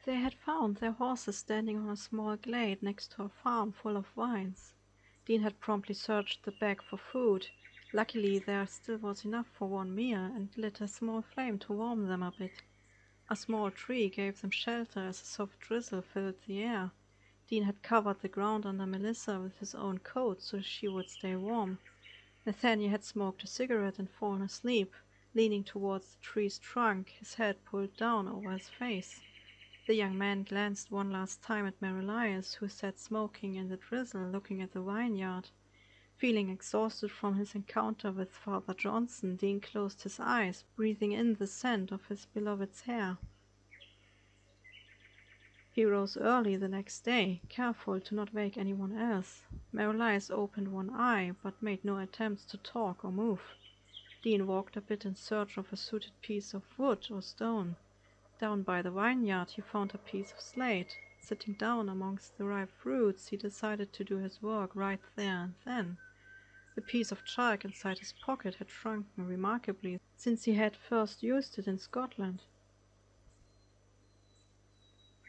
They had found their horses standing on a small glade next to a farm full of vines. Dean had promptly searched the bag for food. Luckily there still was enough for one meal, and lit a small flame to warm them a bit. A small tree gave them shelter as a soft drizzle filled the air. Dean had covered the ground under Melissa with his own coat so she would stay warm. Nathaniel had smoked a cigarette and fallen asleep, leaning towards the tree's trunk, his head pulled down over his face. The young man glanced one last time at Mary Elias, who sat smoking in the drizzle, looking at the vineyard. Feeling exhausted from his encounter with Father Johnson, Dean closed his eyes, breathing in the scent of his beloved's hair. He rose early the next day, careful to not wake anyone else. Mary Elias opened one eye, but made no attempts to talk or move. Dean walked a bit in search of a suited piece of wood or stone. Down by the vineyard he found a piece of slate. Sitting down amongst the ripe fruits, he decided to do his work right there and then. The piece of chalk inside his pocket had shrunken remarkably since he had first used it in Scotland.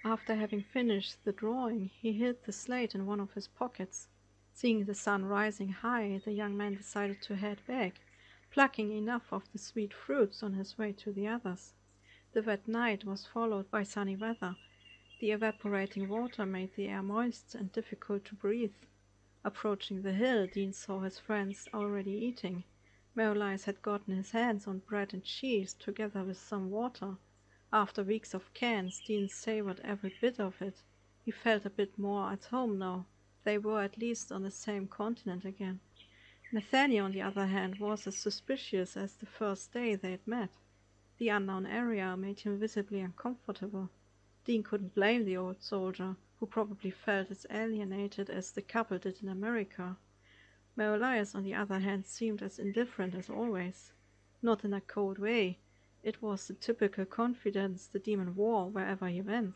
After having finished the drawing, he hid the slate in one of his pockets. Seeing the sun rising high, the young man decided to head back, plucking enough of the sweet fruits on his way to the others. The wet night was followed by sunny weather. The evaporating water made the air moist and difficult to breathe. Approaching the hill, Dean saw his friends already eating. Mary Elias had gotten his hands on bread and cheese, together with some water. After weeks of cans, Dean savored every bit of it. He felt a bit more at home now. They were at least on the same continent again. Nathaniel, on the other hand, was as suspicious as the first day they had met. The unknown area made him visibly uncomfortable. Dean couldn't blame the old soldier, who probably felt as alienated as the couple did in America. Mary Elias, on the other hand, seemed as indifferent as always. Not in a cold way. It was the typical confidence the demon wore wherever he went.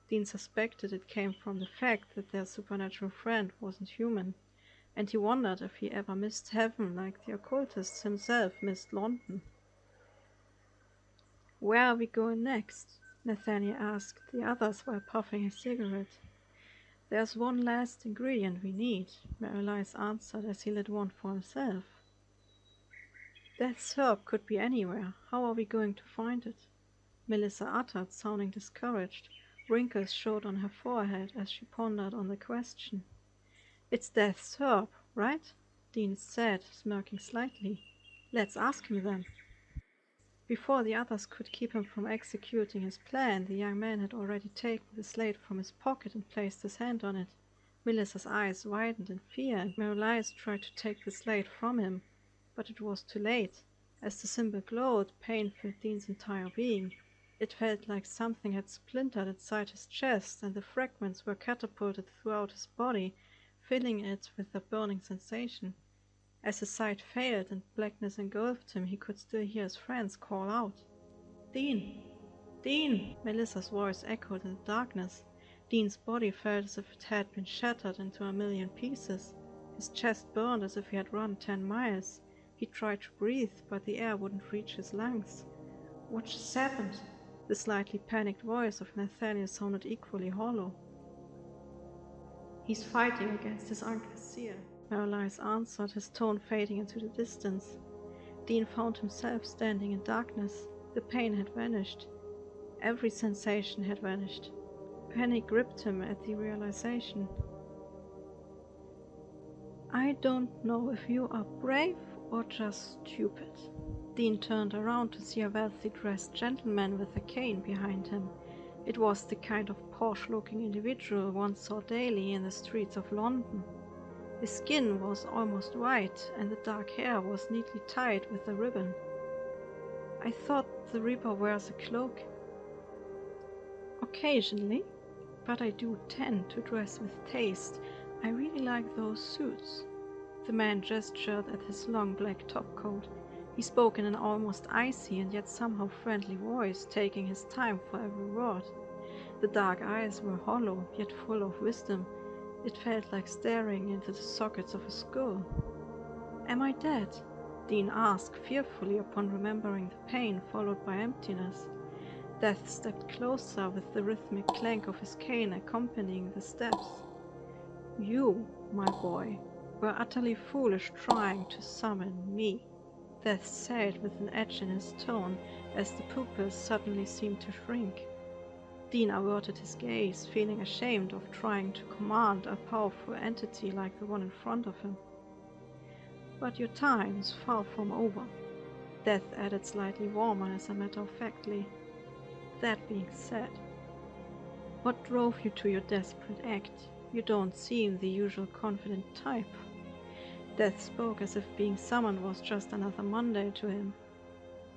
Dean suspected it came from the fact that their supernatural friend wasn't human, and he wondered if he ever missed heaven like the occultist himself missed London. "Where are we going next?" Nathaniel asked the others while puffing his cigarette. "There's one last ingredient we need," Mary Elias answered as he lit one for himself. "That herb could be anywhere. How are we going to find it?" Melissa uttered, sounding discouraged. Wrinkles showed on her forehead as she pondered on the question. "It's Death's herb, right?" Dean said, smirking slightly. "Let's ask him then." Before the others could keep him from executing his plan, the young man had already taken the slate from his pocket and placed his hand on it. Melissa's eyes widened in fear, and Mary Elias tried to take the slate from him. But it was too late. As the symbol glowed, pain filled Dean's entire being. It felt like something had splintered inside his chest, and the fragments were catapulted throughout his body, filling it with a burning sensation. As his sight failed and blackness engulfed him, he could still hear his friends call out. "Dean! Dean!" Melissa's voice echoed in the darkness. Dean's body felt as if it had been shattered into a million pieces. His chest burned as if he had run 10 miles. He tried to breathe, but the air wouldn't reach his lungs. "What just happened?" The slightly panicked voice of Nathaniel sounded equally hollow. "He's fighting against his uncle's seal," Mary Elias answered, his tone fading into the distance. Dean found himself standing in darkness. The pain had vanished. Every sensation had vanished. Panic gripped him at the realization. "I don't know if you are brave or just stupid." Dean turned around to see a wealthy-dressed gentleman with a cane behind him. It was the kind of posh-looking individual one saw daily in the streets of London. His skin was almost white, and the dark hair was neatly tied with a ribbon. "I thought the Reaper wears a cloak." "Occasionally, but I do tend to dress with taste. I really like those suits." The man gestured at his long black topcoat. He spoke in an almost icy and yet somehow friendly voice, taking his time for every word. The dark eyes were hollow, yet full of wisdom. It felt like staring into the sockets of a skull. "Am I dead?" Dean asked fearfully upon remembering the pain followed by emptiness. Death stepped closer with the rhythmic clank of his cane accompanying the steps. You, my boy, were utterly foolish trying to summon me, Death said with an edge in his tone as the pupils suddenly seemed to shrink. Dean averted his gaze, feeling ashamed of trying to command a powerful entity like the one in front of him. But your time's far from over, Death added slightly warmer as a matter-of-factly. That being said, what drove you to your desperate act? You don't seem the usual confident type. Death spoke as if being summoned was just another Monday to him.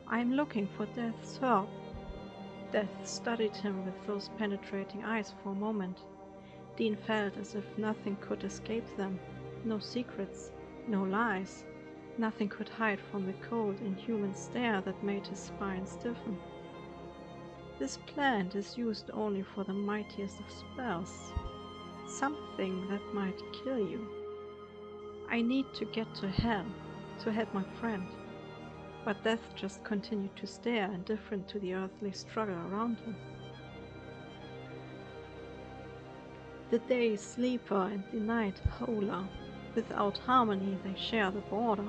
I'm looking for Death's help. Death studied him with those penetrating eyes for a moment. Dean felt as if nothing could escape them. No secrets, no lies. Nothing could hide from the cold, inhuman stare that made his spine stiffen. This plant is used only for the mightiest of spells. Something that might kill you. I need to get to hell, to help my friend. But Death just continued to stare, indifferent to the earthly struggle around him. The day sleeper and the night howler. Without harmony they share the border.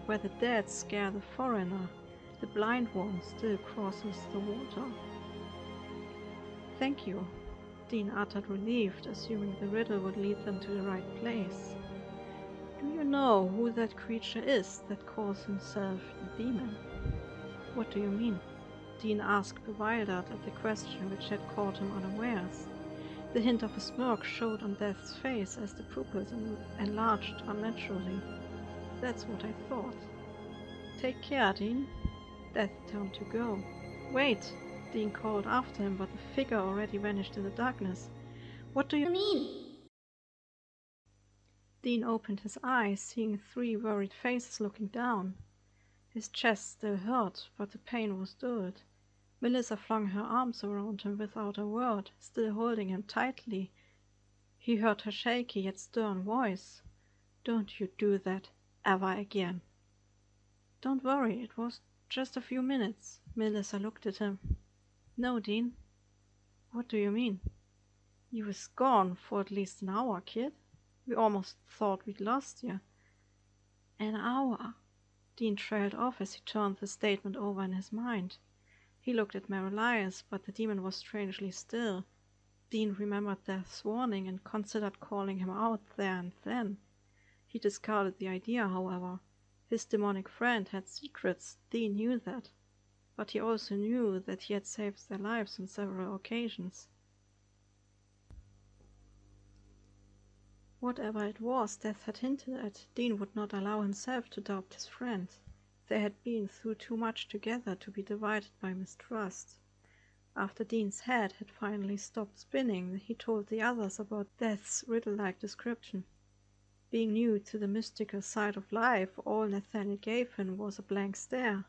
Where the dead scare the foreigner, the blind one still crosses the water. Thank you, Dean uttered, relieved, assuming the riddle would lead them to the right place. Do you know who that creature is that calls himself the demon? What do you mean? Dean asked, bewildered at the question which had caught him unawares. The hint of a smirk showed on Death's face as the pupils enlarged unnaturally. That's what I thought. Take care, Dean. Death turned to go. Wait, Dean called after him, but the figure already vanished in the darkness. What do you mean? Dean opened his eyes, seeing 3 worried faces looking down. His chest still hurt, but the pain was dulled. Melissa flung her arms around him without a word, still holding him tightly. He heard her shaky yet stern voice. Don't you do that ever again. Don't worry, it was just a few minutes. Melissa looked at him. No, Dean. What do you mean? You was gone for at least an hour, kid. We almost thought we'd lost you. An hour? Dean trailed off as he turned the statement over in his mind. He looked at Marielias, but the demon was strangely still. Dean remembered Death's warning and considered calling him out there and then. He discarded the idea, however. His demonic friend had secrets, Dean knew that. But he also knew that he had saved their lives on several occasions. Whatever it was Death had hinted at, Dean would not allow himself to doubt his friend. They had been through too much together to be divided by mistrust. After Dean's head had finally stopped spinning, he told the others about Death's riddle-like description. Being new to the mystical side of life, all Nathaniel gave him was a blank stare.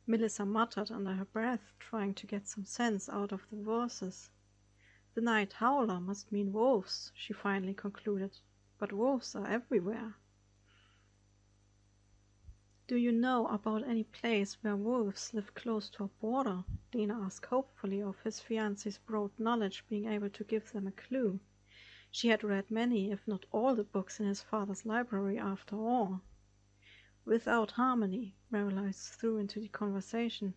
Melissa muttered under her breath, trying to get some sense out of the verses. The night howler must mean wolves, she finally concluded. But wolves are everywhere. Do you know about any place where wolves live close to a border? Dean asked hopefully, of his fiancée's broad knowledge being able to give them a clue. She had read many, if not all, the books in his father's library after all. Without harmony, Marielias threw into the conversation.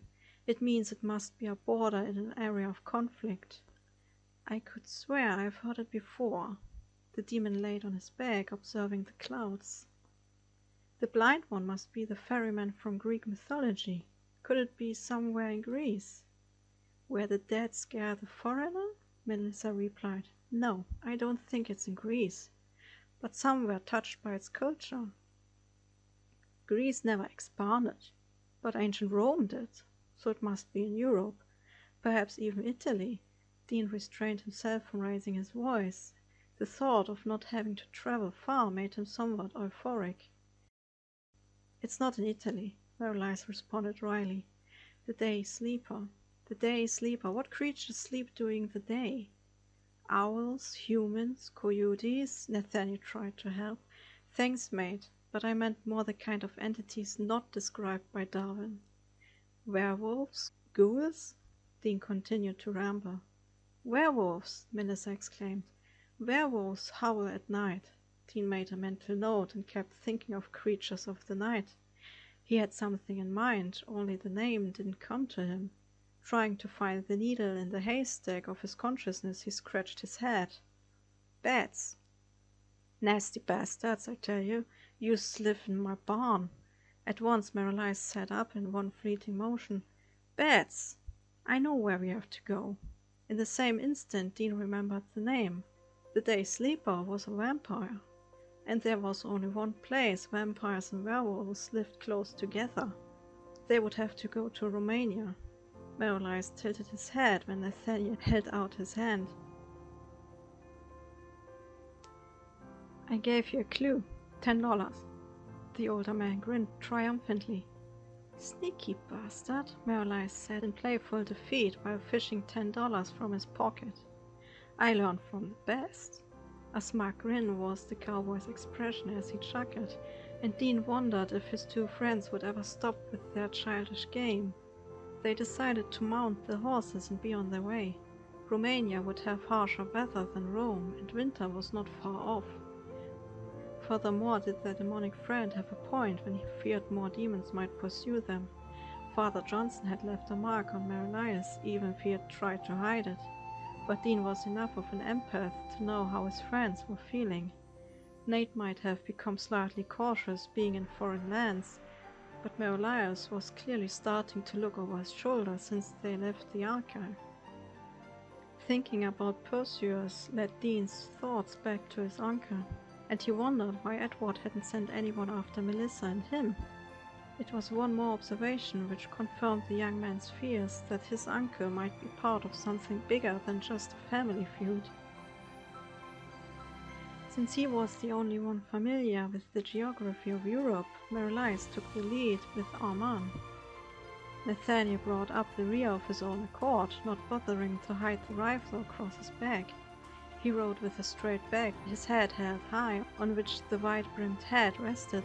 It means it must be a border in an area of conflict. I could swear I've heard it before. The demon laid on his back, observing the clouds. The blind one must be the ferryman from Greek mythology. Could it be somewhere in Greece? Where the dead scare the foreigner? Melissa replied. No, I don't think it's in Greece, but somewhere touched by its culture. Greece never expanded, but ancient Rome did, so it must be in Europe, perhaps even Italy. Dean restrained himself from raising his voice. The thought of not having to travel far made him somewhat euphoric. It's not in Italy, Marielias responded dryly. The day sleeper. The day sleeper. What creatures sleep during the day? Owls, humans, coyotes? Nathaniel tried to help. Thanks, mate, but I meant more the kind of entities not described by Darwin. Werewolves? Ghouls? Dean continued to ramble. "Werewolves!" Melissa exclaimed. "Werewolves howl at night." Dean made a mental note and kept thinking of creatures of the night. He had something in mind, only the name didn't come to him. Trying to find the needle in the haystack of his consciousness, he scratched his head. Bats. "Nasty bastards, I tell you. Used to live in my barn." At once Marilyse sat up in one fleeting motion. "Bats! I know where we have to go." In the same instant Dean remembered the name. The Day Sleeper was a vampire. And there was only one place vampires and werewolves lived close together. They would have to go to Romania. Marilyse tilted his head when Nathaniel held out his hand. "I gave you a clue. $10. The older man grinned triumphantly. "Sneaky bastard," Marilyse said in playful defeat while fishing $10 from his pocket. "I learned from the best." A smug grin was the cowboy's expression as he chuckled, and Dean wondered if his two friends would ever stop with their childish game. They decided to mount the horses and be on their way. Romania would have harsher weather than Rome, and winter was not far off. Furthermore, did their demonic friend have a point when he feared more demons might pursue them? Father Johnson had left a mark on Marilyse, even if he had tried to hide it. But Dean was enough of an empath to know how his friends were feeling. Nate might have become slightly cautious being in foreign lands, but Marilyse was clearly starting to look over his shoulder since they left the archive. Thinking about pursuers led Dean's thoughts back to his uncle, and he wondered why Edward hadn't sent anyone after Melissa and him. It was one more observation which confirmed the young man's fears that his uncle might be part of something bigger than just a family feud. Since he was the only one familiar with the geography of Europe, Marilyse took the lead with Armand. Nathaniel brought up the rear of his own accord, not bothering to hide the rifle across his back. He rode with a straight back, his head held high, on which the wide-brimmed hat rested.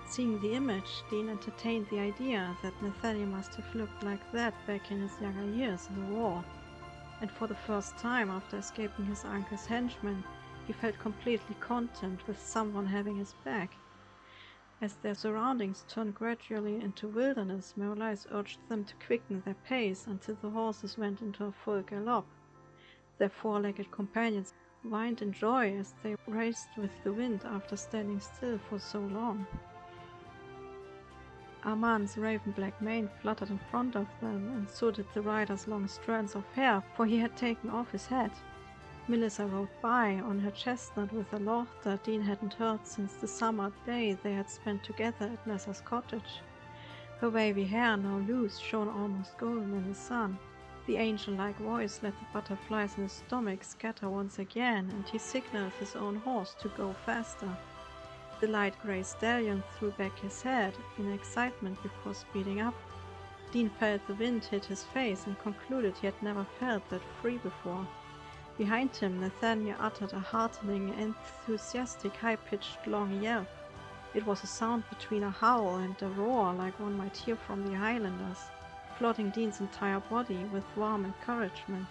Seeing the image, Dean entertained the idea that Nathaniel must have looked like that back in his younger years in the war. And for the first time after escaping his uncle's henchmen, he felt completely content with someone having his back. As their surroundings turned gradually into wilderness, Marilyse urged them to quicken their pace until the horses went into a full gallop. Their four-legged companions whined in joy as they raced with the wind after standing still for so long. Armand's raven-black mane fluttered in front of them, and so did the rider's long strands of hair, for he had taken off his hat. Melissa rode by on her chestnut with a laughter Dean hadn't heard since the summer day they had spent together at Nessa's cottage. Her wavy hair, now loose, shone almost golden in the sun. The angel-like voice let the butterflies in his stomach scatter once again, and he signaled his own horse to go faster. The light grey stallion threw back his head in excitement before speeding up. Dean felt the wind hit his face and concluded he had never felt that free before. Behind him, Nathaniel uttered a heartening, enthusiastic, high-pitched, long yelp. It was a sound between a howl and a roar like one might hear from the Highlanders, flooding Dean's entire body with warm encouragement.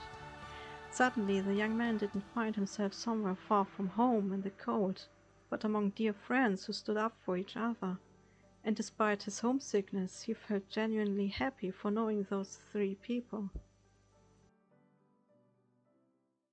Suddenly, the young man didn't find himself somewhere far from home in the cold, but among dear friends who stood up for each other. And despite his homesickness, he felt genuinely happy for knowing those three people.